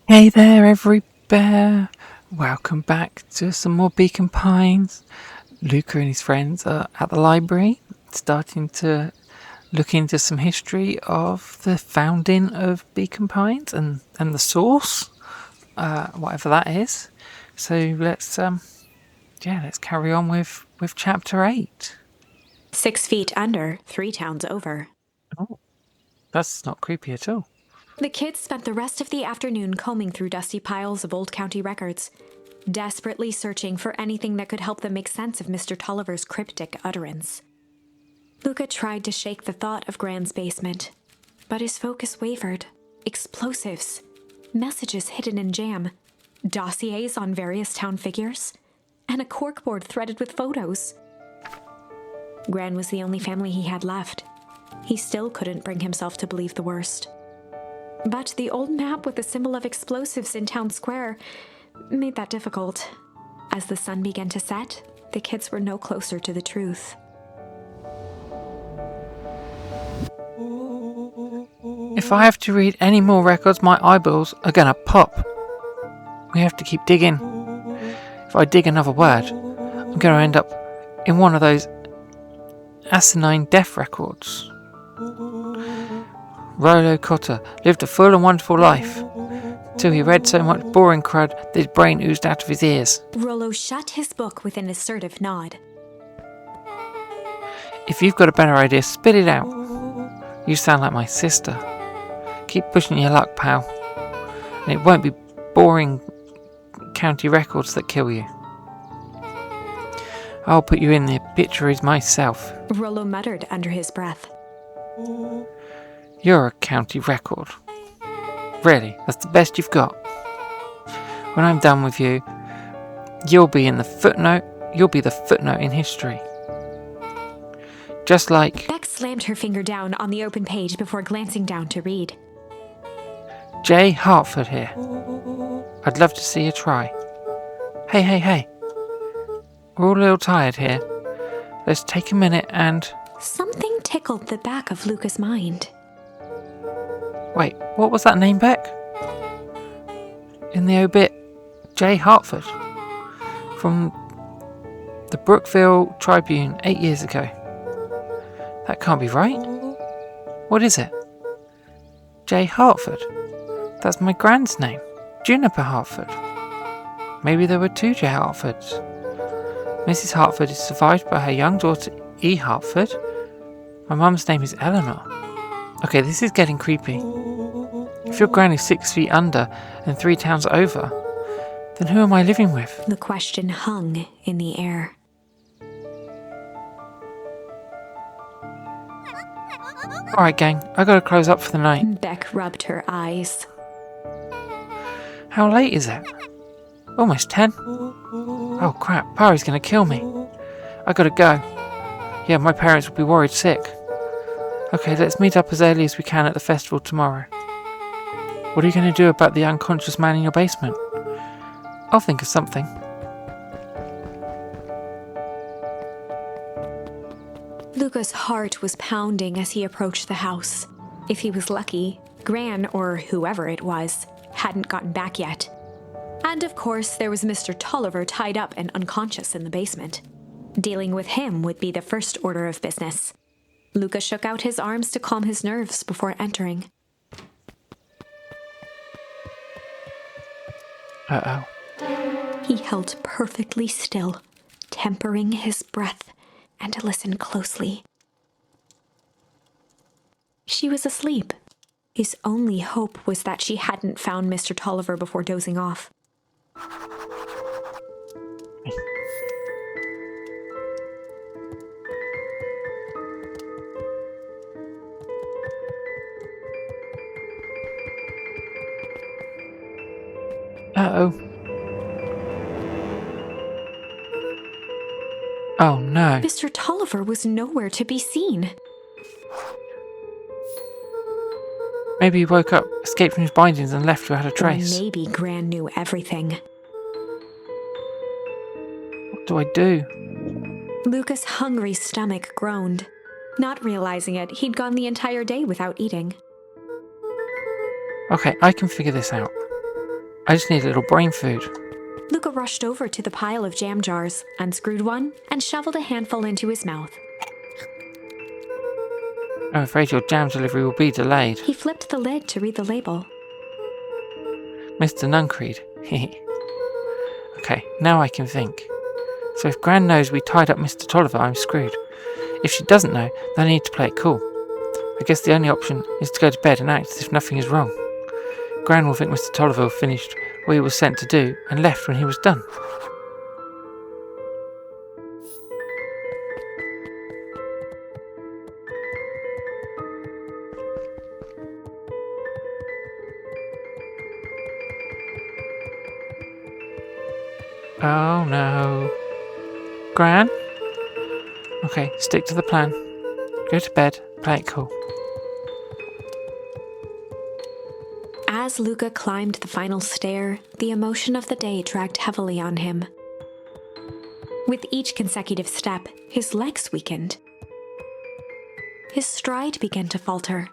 Hey there, every bear. Welcome back to some more Beacon Pines. Luka and his friends are at the library, starting to look into some history of the founding of Beacon Pines and the source, whatever that is. So let's carry on with chapter 8. 6 feet under, 3 towns over. Oh, that's not creepy at all. The kids spent the rest of the afternoon combing through dusty piles of old county records, desperately searching for anything that could help them make sense of Mr. Tolliver's cryptic utterance. Luka tried to shake the thought of Gran's basement, but his focus wavered. Explosives, messages hidden in jam, dossiers on various town figures, and a corkboard threaded with photos. Gran was the only family he had left. He still couldn't bring himself to believe the worst. But the old map with the symbol of explosives in town square made that difficult. As the sun began to set, the kids were no closer to the truth. If I have to read any more records, my eyeballs are gonna pop. We have to keep digging. If I dig another word, I'm gonna end up in one of those asinine death records. Rollo Cotter lived a full and wonderful life, till he read so much boring crud that his brain oozed out of his ears. Rollo shut his book with an assertive nod. If you've got a better idea, spit it out. You sound like my sister. Keep pushing your luck, pal. And it won't be boring county records that kill you. I'll put you in the obituaries myself. Rollo muttered under his breath. You're a county record. Really, that's the best you've got. When I'm done with you, you'll be the footnote in history. Just like... Beck slammed her finger down on the open page before glancing down to read. J. Hartford here. I'd love to see you try. Hey. We're all a little tired here. Let's take a minute and... Something tickled the back of Luka's mind. Wait, what was that name, Beck? In the obit, J. Hartford. From the Brookville Tribune 8 years ago. That can't be right. What is it? J. Hartford. That's my Gran's name. Juniper Hartford. Maybe there were 2 J. Hartfords. Mrs. Hartford is survived by her young daughter, E. Hartford. My mum's name is Eleanor. Okay, this is getting creepy. If your Gran is 6 feet under and 3 towns over, then who am I living with? The question hung in the air. Alright, gang, I gotta close up for the night. Beck rubbed her eyes. How late is it? Almost 10. Oh crap, Pari's gonna kill me. I gotta go. Yeah, my parents will be worried sick. Okay, let's meet up as early as we can at the festival tomorrow. What are you going to do about the unconscious man in your basement? I'll think of something. Luka's heart was pounding as he approached the house. If he was lucky, Gran, or whoever it was, hadn't gotten back yet. And of course, there was Mr. Tolliver tied up and unconscious in the basement. Dealing with him would be the first order of business. Luka shook out his arms to calm his nerves before entering. Uh-oh. He held perfectly still, tempering his breath, and listened closely. She was asleep. His only hope was that she hadn't found Mr. Tolliver before dozing off. Uh-oh. Oh no. Mr. Tolliver was nowhere to be seen. Maybe he woke up, escaped from his bindings and left without a Or trace. maybe Gran knew everything. What do I do? Luka's hungry stomach groaned. Not realizing it, he'd gone the entire day without eating. Okay, I can figure this out. I just need a little brain food. Luka rushed over to the pile of jam jars, unscrewed one, and shoveled a handful into his mouth. I'm afraid your jam delivery will be delayed. He flipped the lid to read the label. Mr. Nuncreed. Okay, now I can think. So if Gran knows we tied up Mr. Tolliver, I'm screwed. If she doesn't know, then I need to play it cool. I guess the only option is to go to bed and act as if nothing is wrong. Gran will think Mr. Tolliver finished what he was sent to do and left when he was done. Oh no. Gran? Okay, stick to the plan. Go to bed, play it cool. As Luka climbed the final stair, the emotion of the day dragged heavily on him. With each consecutive step, his legs weakened. His stride began to falter.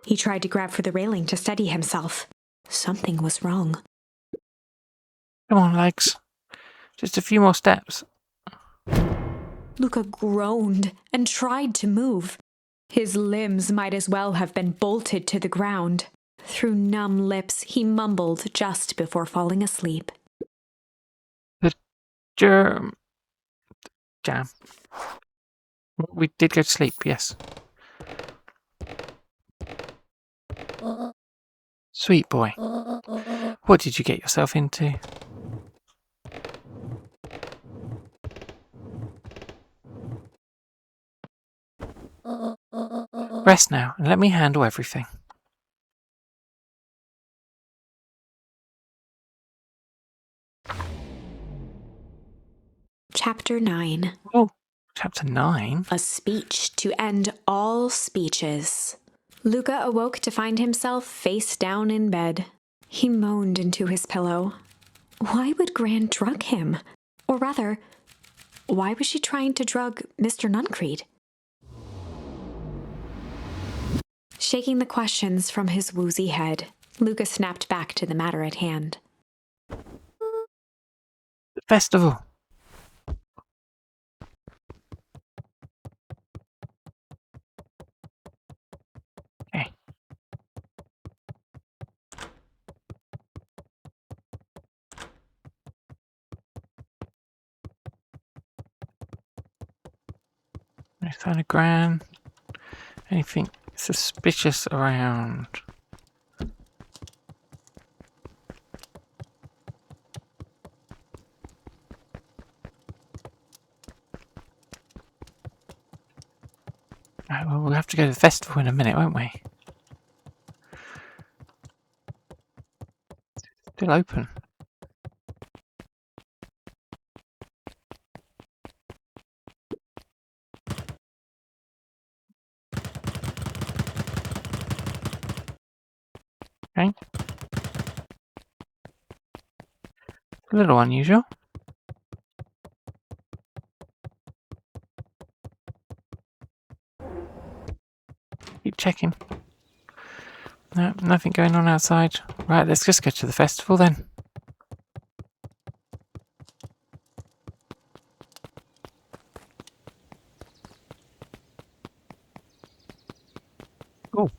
He tried to grab for the railing to steady himself. Something was wrong. Come on, legs. Just a few more steps. Luka groaned and tried to move. His limbs might as well have been bolted to the ground. Through numb lips, he mumbled just before falling asleep. The jam. We did go to sleep, yes. Sweet boy. What did you get yourself into? Rest now and let me handle everything. Chapter 9. Oh, chapter 9? A speech to end all speeches. Luka awoke to find himself face down in bed. He moaned into his pillow. Why would Gran drug him? Or rather, why was she trying to drug Mr. Nuncreed? Shaking the questions from his woozy head, Luka snapped back to the matter at hand. The festival. Okay. I found a Gran. Anything suspicious around? Right, well, we'll have to go to the festival in a minute, won't we? Still open. Okay. A little unusual. Keep checking. No, nothing going on outside. Right, let's just go to the festival then. Oh.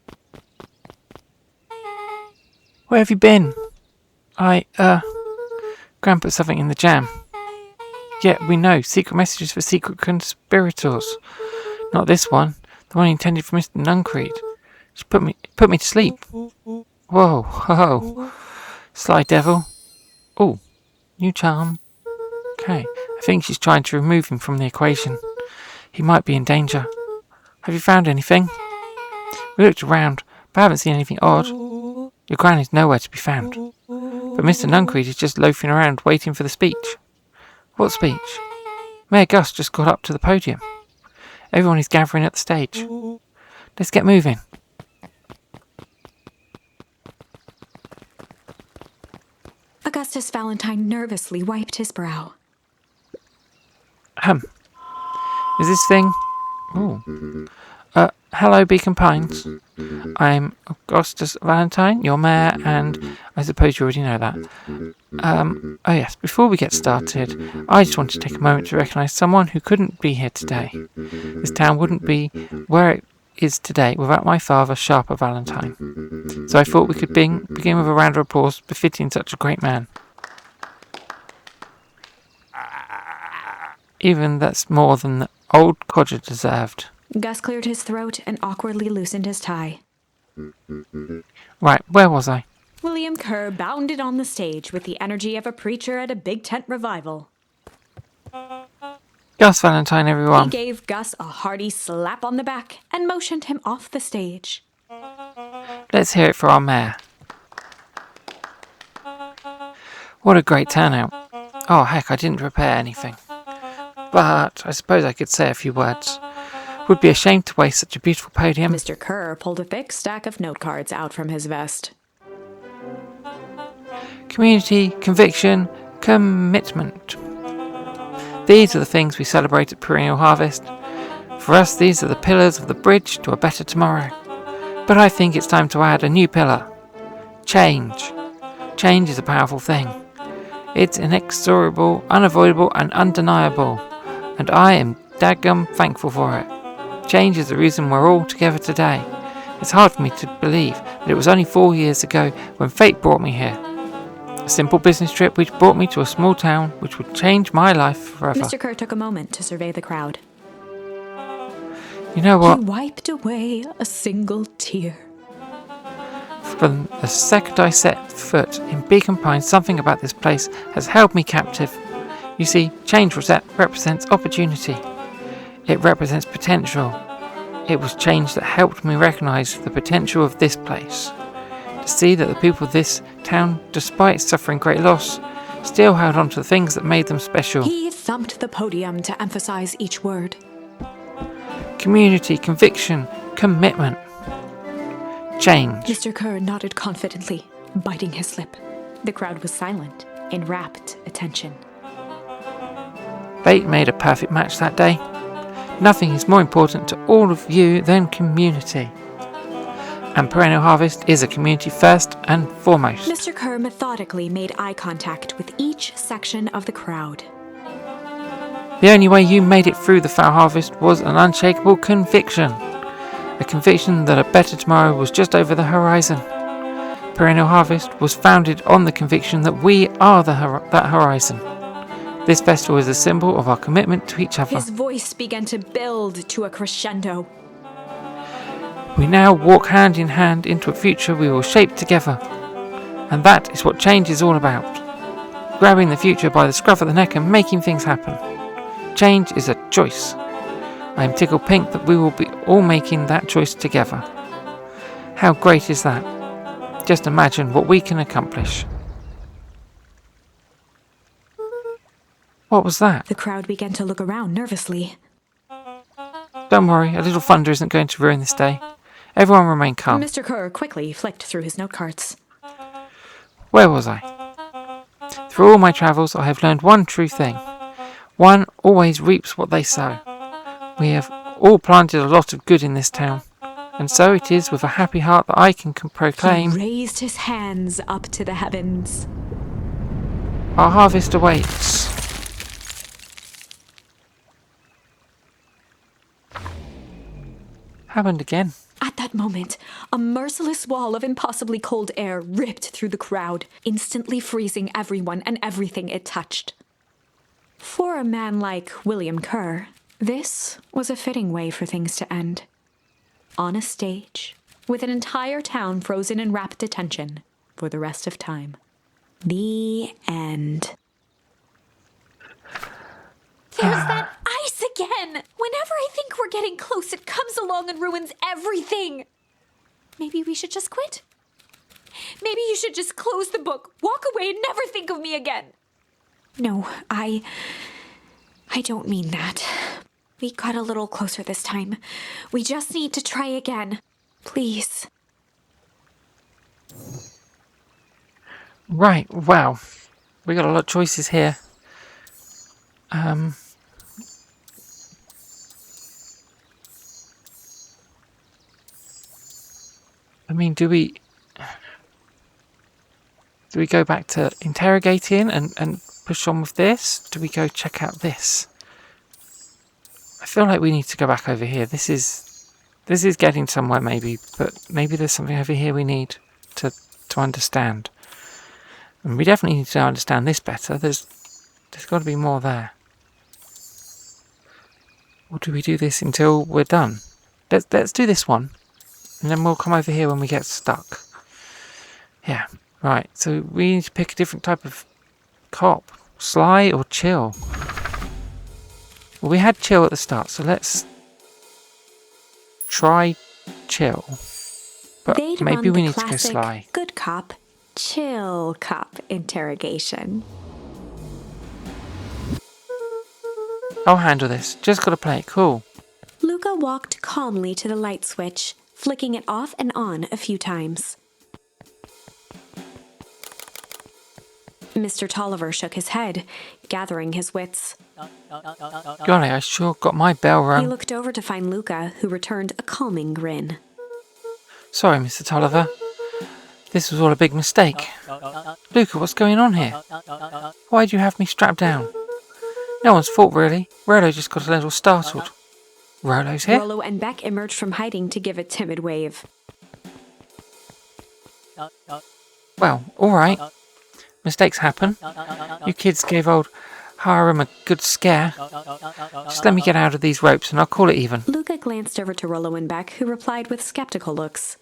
Where have you been? Gran put something in the jam. Yeah, we know. Secret messages for secret conspirators. Not this one. The one intended for Mr. Nuncreed. She put me to sleep. Whoa, ho. Sly devil. Oh, new charm. Okay, I think she's trying to remove him from the equation. He might be in danger. Have you found anything? We looked around, but I haven't seen anything odd. Your Gran is nowhere to be found. But Mr. Nuncreed is just loafing around waiting for the speech. What speech? Mayor Gus just got up to the podium. Everyone is gathering at the stage. Let's get moving. Augustus Valentine nervously wiped his brow. Is this thing? Ooh. Hello, Beacon Pines. I'm Augustus Valentine, your mayor, and I suppose you already know that. Oh yes, before we get started, I just want to take a moment to recognise someone who couldn't be here today. This town wouldn't be where it is today without my father, Sharper Valentine. So I thought we could begin with a round of applause befitting such a great man. Even that's more than the old codger deserved. Gus cleared his throat and awkwardly loosened his tie. Right, where was I? William Kerr bounded on the stage with the energy of a preacher at a big tent revival. Gus Valentine, everyone. He gave Gus a hearty slap on the back and motioned him off the stage. Let's hear it for our mayor. What a great turnout. Oh heck, I didn't prepare anything. But I suppose I could say a few words. Would be ashamed to waste such a beautiful podium. Mr. Kerr pulled a thick stack of note cards out from his vest. Community, conviction, commitment. These are the things we celebrate at Perennial Harvest. For us, these are the pillars of the bridge to a better tomorrow. But I think it's time to add a new pillar. Change. Change is a powerful thing. It's inexorable, unavoidable, and undeniable. And I am daggum thankful for it. Change is the reason we're all together today. It's hard for me to believe that it was only 4 years ago when fate brought me here. A simple business trip which brought me to a small town which would change my life forever. Mr. Kerr took a moment to survey the crowd. You know what? He wiped away a single tear. From the second I set foot in Beacon Pines, something about this place has held me captive. You see, change represents opportunity. It represents potential. It was change that helped me recognise the potential of this place. To see that the people of this town, despite suffering great loss, still held on to the things that made them special. He thumped the podium to emphasize each word. Community, conviction, commitment. Change. Mr. Kerr nodded confidently, biting his lip. The crowd was silent, in rapt attention. Fate made a perfect match that day. Nothing is more important to all of you than community. And Perennial Harvest is a community first and foremost. Mr. Kerr methodically made eye contact with each section of the crowd. The only way you made it through the Foul Harvest was an unshakable conviction. A conviction that a better tomorrow was just over the horizon. Perennial Harvest was founded on the conviction that we are that horizon. This festival is a symbol of our commitment to each other. His voice began to build to a crescendo. We now walk hand in hand into a future we will shape together. And that is what change is all about. Grabbing the future by the scruff of the neck and making things happen. Change is a choice. I am tickled pink that we will be all making that choice together. How great is that? Just imagine what we can accomplish. What was that? The crowd began to look around nervously. Don't worry, a little thunder isn't going to ruin this day. Everyone remain calm. Mr. Kerr quickly flicked through his note cards. Where was I? Through all my travels, I have learned one true thing. One always reaps what they sow. We have all planted a lot of good in this town, and so it is with a happy heart that I can proclaim He raised his hands up to the heavens. our harvest awaits. Happened again. At that moment, a merciless wall of impossibly cold air ripped through the crowd, instantly freezing everyone and everything it touched. For a man like William Kerr, this was a fitting way for things to end. On a stage, with an entire town frozen in rapt attention for the rest of time. The end. There's that ice again! Whenever I think we're getting close, it comes along and ruins everything! Maybe we should just quit? Maybe you should just close the book, walk away, and never think of me again! No, I don't mean that. We got a little closer this time. We just need to try again. Please. Right, wow. We got a lot of choices here. I mean, do we... Do we go back to interrogating and push on with this? Do we go check out this? I feel like we need to go back over here. This is getting somewhere maybe, but maybe there's something over here we need to understand. And we definitely need to understand this better. There's got to be more there. Or do we do this until we're done? Let's do this one, and then we'll come over here when we get stuck. Yeah, right. So we need to pick a different type of cop. Sly or chill? Well, we had chill at the start, so let's try chill. But They'd maybe run we the need to go classic sly. good cop, chill cop interrogation. I'll handle this. Just gotta play it cool. Luka walked calmly to the light switch, flicking it off and on a few times. Mr. Tolliver shook his head, gathering his wits. Golly, I sure got my bell He rung. looked over to find Luka, who returned a calming grin. Sorry, Mr. Tolliver. This was all a big mistake. Luka, what's going on here? Why'd you have me strapped down? No one's fault, really. Rolo just got a little startled. Rolo's here? Rollo and Beck emerged from hiding to give a timid wave. Well, alright. Mistakes happen. You kids gave old Hiram a good scare. Just let me get out of these ropes and I'll call it even. Luka glanced over to Rollo and Beck, who replied with skeptical looks.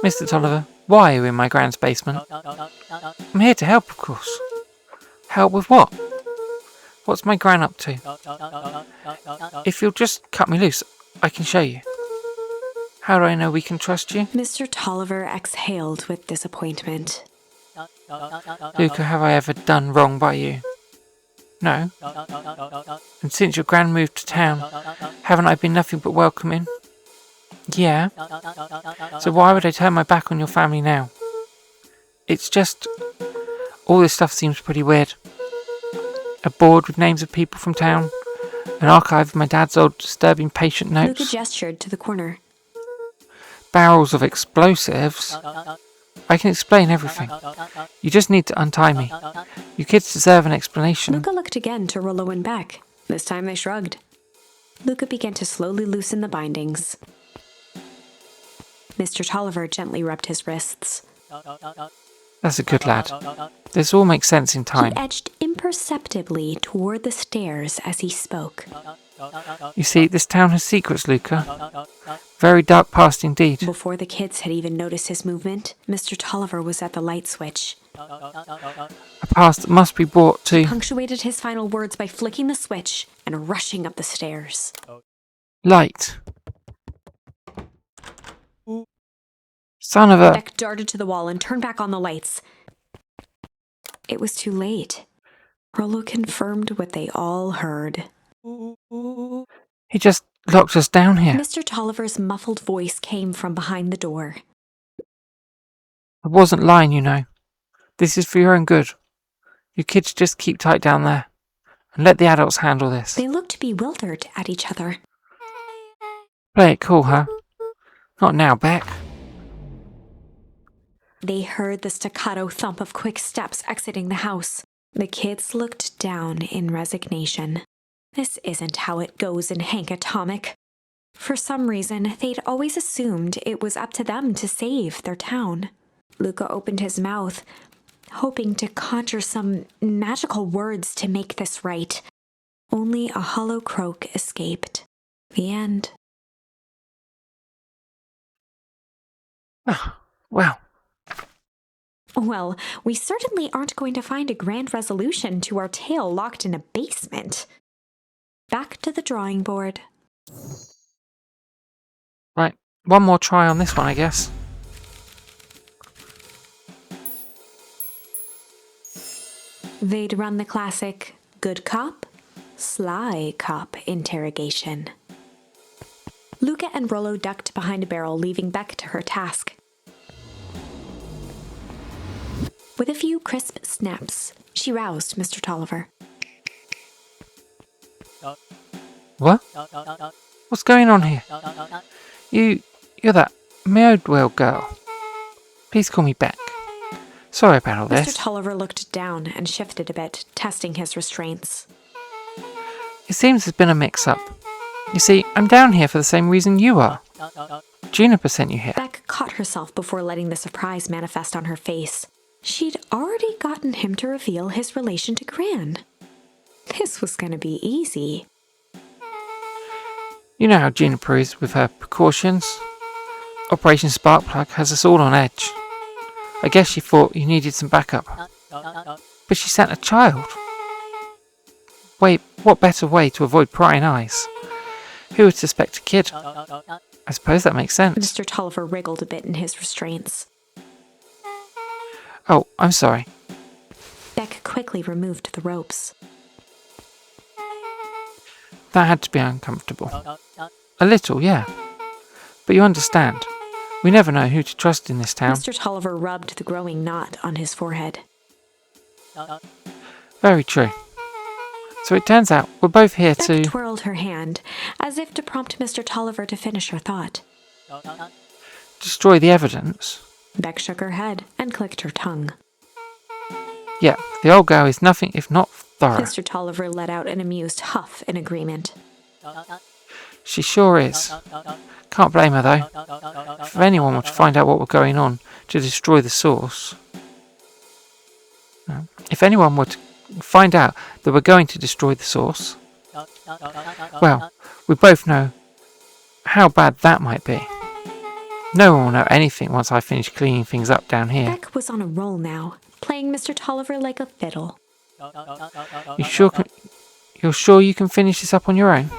Mr. Tolliver, why are you in my Gran's basement? I'm here to help, of course. Help with what? What's my Gran up to? If you'll just cut me loose, I can show you. How do I know we can trust you? Mr. Tolliver exhaled with disappointment. Luka, have I ever done wrong by you? No. And since your Gran moved to town, haven't I been nothing but welcoming? Yeah. So why would I turn my back on your family now? It's just... all this stuff seems pretty weird. A board with names of people from town. An archive of my dad's old disturbing patient notes. Luka gestured to the corner. Barrels of explosives. I can explain everything. You just need to untie me. You kids deserve an explanation. Luka looked again to Rollo and Beck. This time they shrugged. Luka began to slowly loosen the bindings. Mr. Tolliver gently rubbed his wrists. That's a good lad. This all makes sense in time. He edged imperceptibly toward the stairs as he spoke. You see, this town has secrets, Luka. Very dark past indeed. Before the kids had even noticed his movement, Mr. Tolliver was at the light switch. A past that must be brought to... Punctuated his final words by flicking the switch and rushing up the stairs. light. Son of a... Beck darted to the wall and turned back on the lights. It was too late. Rollo confirmed what they all heard. He just locked us down here. Mr. Tolliver's muffled voice came from behind the door. I wasn't lying, you know. This is for your own good. You kids just keep tight down there. And let the adults handle this. They looked bewildered at each other. Play it cool, huh? Not now, Beck. They heard the staccato thump of quick steps exiting the house. The kids looked down in resignation. This isn't how it goes in Hank Atomic. For some reason, they'd always assumed it was up to them to save their town. Luka opened his mouth, hoping to conjure some magical words to make this right. Only a hollow croak escaped. The end. Oh, well. Well, we certainly aren't going to find a grand resolution to our tale locked in a basement. Back to the drawing board. Right, one more try on this one, I guess. They'd run the classic good cop, sly cop interrogation. Luka and Rollo ducked behind a barrel, leaving Beck to her task. With a few crisp snaps, she roused Mr. Tolliver. What? What's going on here? You're that Meodwell girl. Please call me Beck. Sorry about all Mr. this. Tolliver looked down and shifted a bit, testing his restraints. It seems there's been a mix-up. You see, I'm down here for the same reason you are. Juniper sent you here. Beck caught herself before letting the surprise manifest on her face. She'd already gotten him to reveal his relation to Gran. This was going to be easy. You know how Juniper is with her precautions. Operation Sparkplug has us all on edge. I guess she thought you needed some backup. But she sent a child. Wait, what better way to avoid prying eyes? Who would suspect a kid? I suppose that makes sense. Mr. Tolliver wriggled a bit in his restraints. Oh, I'm sorry. Beck quickly removed the ropes. That had to be uncomfortable. A little, yeah. But you understand. We never know who to trust in this town. Mr. Tolliver rubbed the growing knot on his forehead. Very true. So it turns out we're both here Beck to twirled her hand, as if to prompt Mr. Tolliver to finish her thought. destroy the evidence. Beck shook her head and clicked her tongue. Yeah, the old girl is nothing if not thorough. Mr. Tolliver let out an amused huff in agreement. She sure is. Can't blame her though. If anyone were to find out what were going on to destroy the source... If anyone were to find out that we're going to destroy the source... Well, we both know how bad that might be. No one will know anything once I finish cleaning things up down here. Beck was on a roll now, playing Mr. Tolliver like a fiddle. You're sure you can finish this up on your own?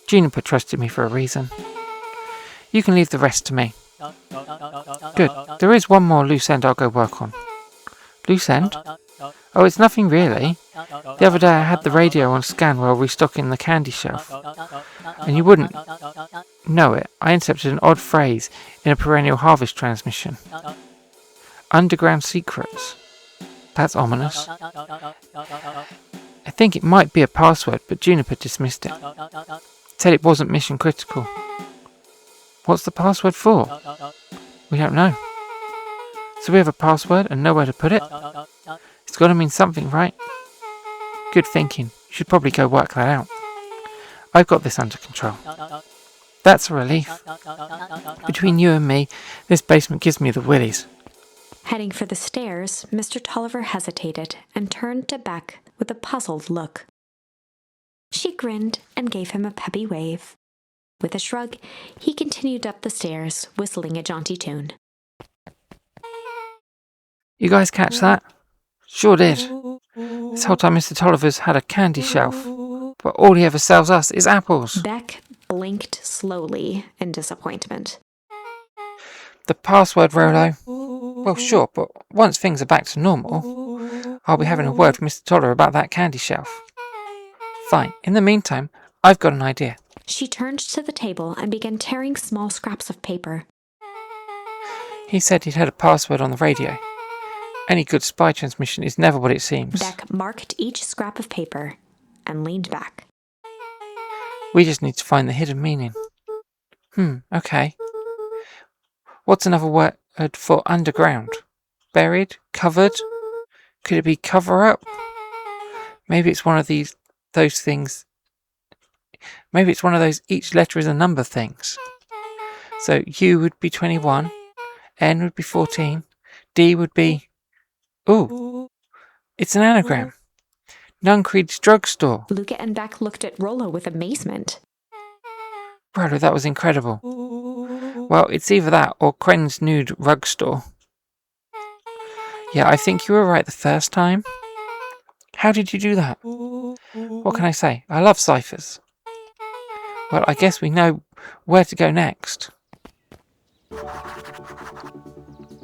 Juniper trusted me for a reason. You can leave the rest to me. Good. There is one more loose end I'll go work on. Loose end? Oh, it's nothing really. The other day I had the radio on scan while restocking the candy shelf. And you wouldn't know it. I intercepted an odd phrase in a perennial harvest transmission. Underground secrets. That's ominous. I think it might be a password, but Juniper dismissed it. Said it wasn't mission critical. What's the password for? We don't know. So we have a password and nowhere to put it? It's got to mean something, right? Good thinking. You should probably go work that out. I've got this under control. That's a relief. Between you and me, this basement gives me the willies. Heading for the stairs, Mr. Tolliver hesitated and turned to Beck with a puzzled look. She grinned and gave him a peppy wave. With a shrug, he continued up the stairs, whistling a jaunty tune. You guys catch that? Sure did. This whole time Mr. Tolliver's had a candy shelf, but all he ever sells us is apples. Beck blinked slowly in disappointment. The password, Rolo. Well, sure, but once things are back to normal, I'll be having a word with Mr. Tolliver about that candy shelf. Fine. In the meantime, I've got an idea. She turned to the table and began tearing small scraps of paper. He said he'd had a password on the radio. Any good spy transmission is never what it seems. Beck marked each scrap of paper and leaned back. We just need to find the hidden meaning. Okay. What's another word for underground? Buried? Covered? Could it be cover up? Maybe it's one of those things. Maybe it's one of those each letter is a number things. So U would be 21, N would be 14, D would be... Ooh, it's an anagram. Nuncreed's drugstore. Luka and Beck looked at Rollo with amazement. Brother, that was incredible. Well, it's either that or Kren's nude rug store. Yeah, I think you were right the first time. How did you do that? What can I say? I love ciphers. Well, I guess we know where to go next.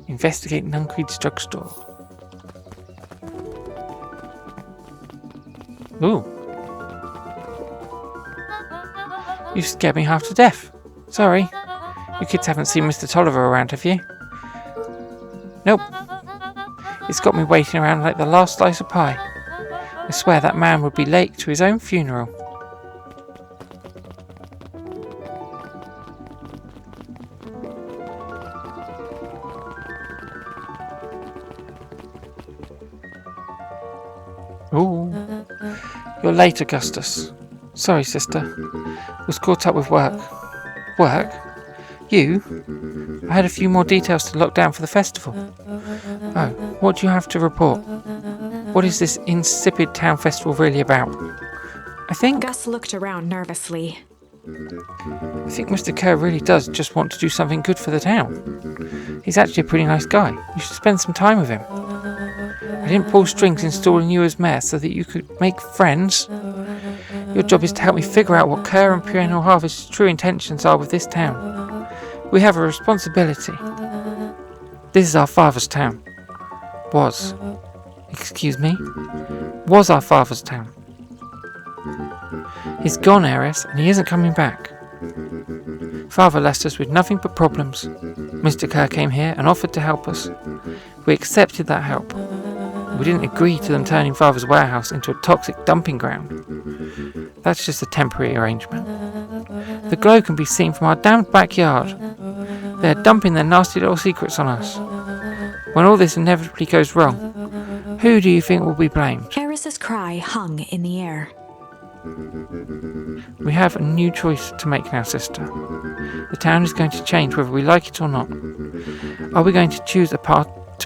Investigate Nuncreed's drugstore. Ooh. You scared me half to death. Sorry. You kids haven't seen Mr. Tolliver around, have you? Nope. It's got me waiting around like the last slice of pie. I swear that man would be late to his own funeral. Ooh. You're late, Augustus. Sorry, sister. Was caught up with work. Work? You? I had a few more details to lock down for the festival. Oh, what do you have to report? What is this insipid town festival really about? I think Gus looked around nervously. Mr. Kerr really does just want to do something good for the town. He's actually a pretty nice guy. You should spend some time with him. I didn't pull strings installing you as mayor so that you could make friends. Your job is to help me figure out what Kerr and Perennial Harvest's true intentions are with this town. We have a responsibility. This is our father's town. Was. Excuse me? Was our father's town. He's gone, heiress, and he isn't coming back. Father left us with nothing but problems. Mr. Kerr came here and offered to help us. We accepted that help. We didn't agree to them turning Father's warehouse into a toxic dumping ground. That's just a temporary arrangement. The glow can be seen from our damned backyard. They're dumping their nasty little secrets on us. When all this inevitably goes wrong, who do you think will be blamed? Eris's cry hung in the air. We have a new choice to make now, sister. The town is going to change whether we like it or not. Are we going to choose to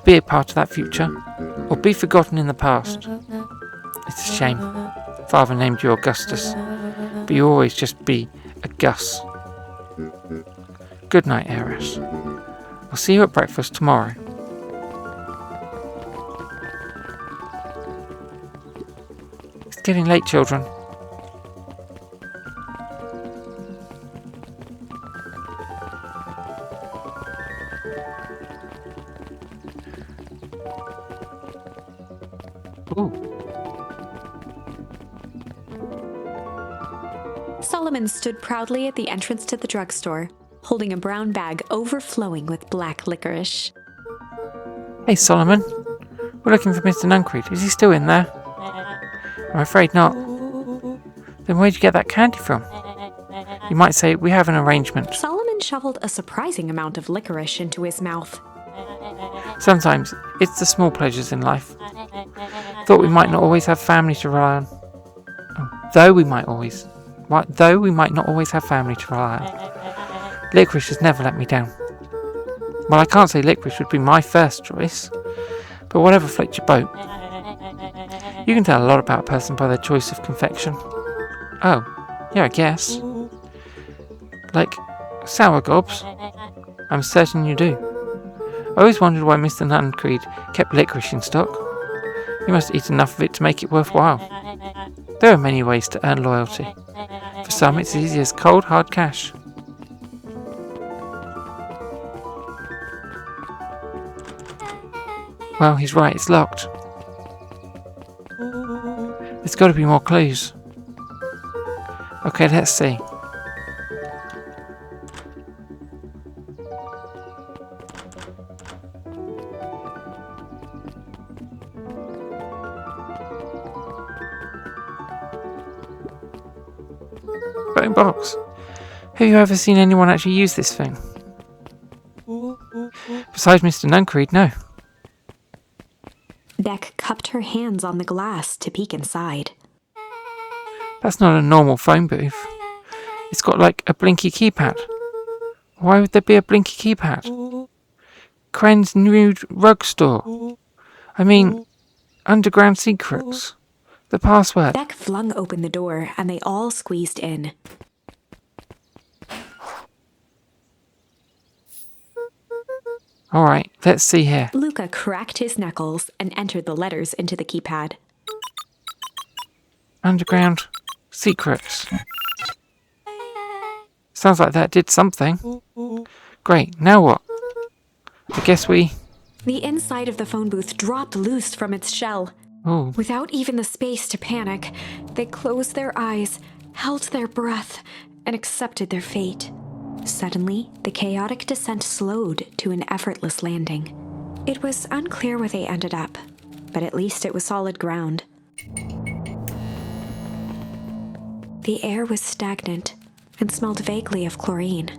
be a part of that future, or be forgotten in the past? It's a shame. Father named you Augustus, but you always just be a Gus. Good night, heiress. I'll see you at breakfast tomorrow. It's getting late, children. Ooh. Solomon stood proudly at the entrance to the drugstore, holding a brown bag overflowing with black licorice. Hey, Solomon. We're looking for Mr. Nuncreed. Is he still in there? I'm afraid not. Then where'd you get that candy from? You might say we have an arrangement. Solomon shoveled a surprising amount of licorice into his mouth. Sometimes it's the small pleasures in life. Thought we might not always have family to rely on. Though we might not always have family to rely on. Licorice has never let me down. Well, I can't say licorice would be my first choice, but whatever floats your boat. You can tell a lot about a person by their choice of confection. Oh, yeah, I guess. Like sour gobs. I'm certain you do. I always wondered why Mr. Nuncreed kept licorice in stock. He must eat enough of it to make it worthwhile. There are many ways to earn loyalty. For some, it's as easy as cold, hard cash. Well, he's right, it's locked. There's got to be more clues. Okay, let's see. Phone box. Have you ever seen anyone actually use this thing? Besides Mr. Nuncreed, no. Beck cupped her hands on the glass to peek inside. That's not a normal phone booth. It's got like a blinky keypad. Why would there be a blinky keypad? Gran's nude rug store. I mean, underground secrets. The password. Beck flung open the door and they all squeezed in. Alright, let's see here. Luka cracked his knuckles and entered the letters into the keypad. Underground secrets. Sounds like that did something. Great, now what? I guess we... The inside of the phone booth dropped loose from its shell. Ooh. Without even the space to panic, they closed their eyes, held their breath, and accepted their fate. Suddenly, the chaotic descent slowed to an effortless landing. It was unclear where they ended up, but at least it was solid ground. The air was stagnant and smelled vaguely of chlorine.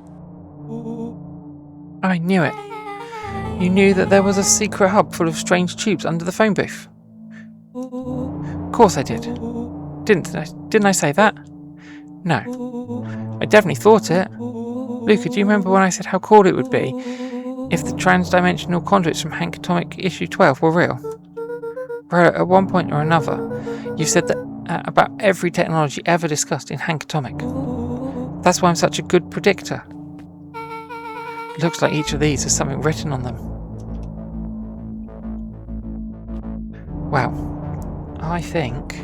I knew it. You knew that there was a secret hub full of strange tubes under the phone booth. course I did. Didn't I say that? No. I definitely thought it. Luka, do you remember when I said how cool it would be if the transdimensional conduits from Hank Atomic issue 12 were real? Well, at one point or another, you said that about every technology ever discussed in Hank Atomic. That's why I'm such a good predictor. It looks like each of these has something written on them. Well, I think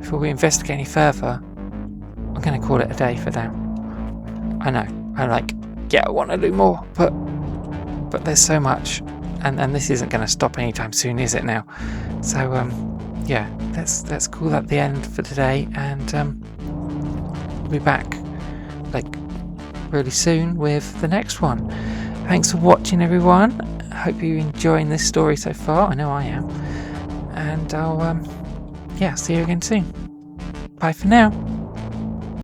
before we investigate any further, I'm going to call it a day for now. I know, I want to do more, but there's so much, and this isn't going to stop anytime soon, is it now? So, let's call that the end for today, and we'll be back, really soon with the next one. Thanks for watching, everyone. I hope you're enjoying this story so far. I know I am. And I'll, see you again soon. Bye for now.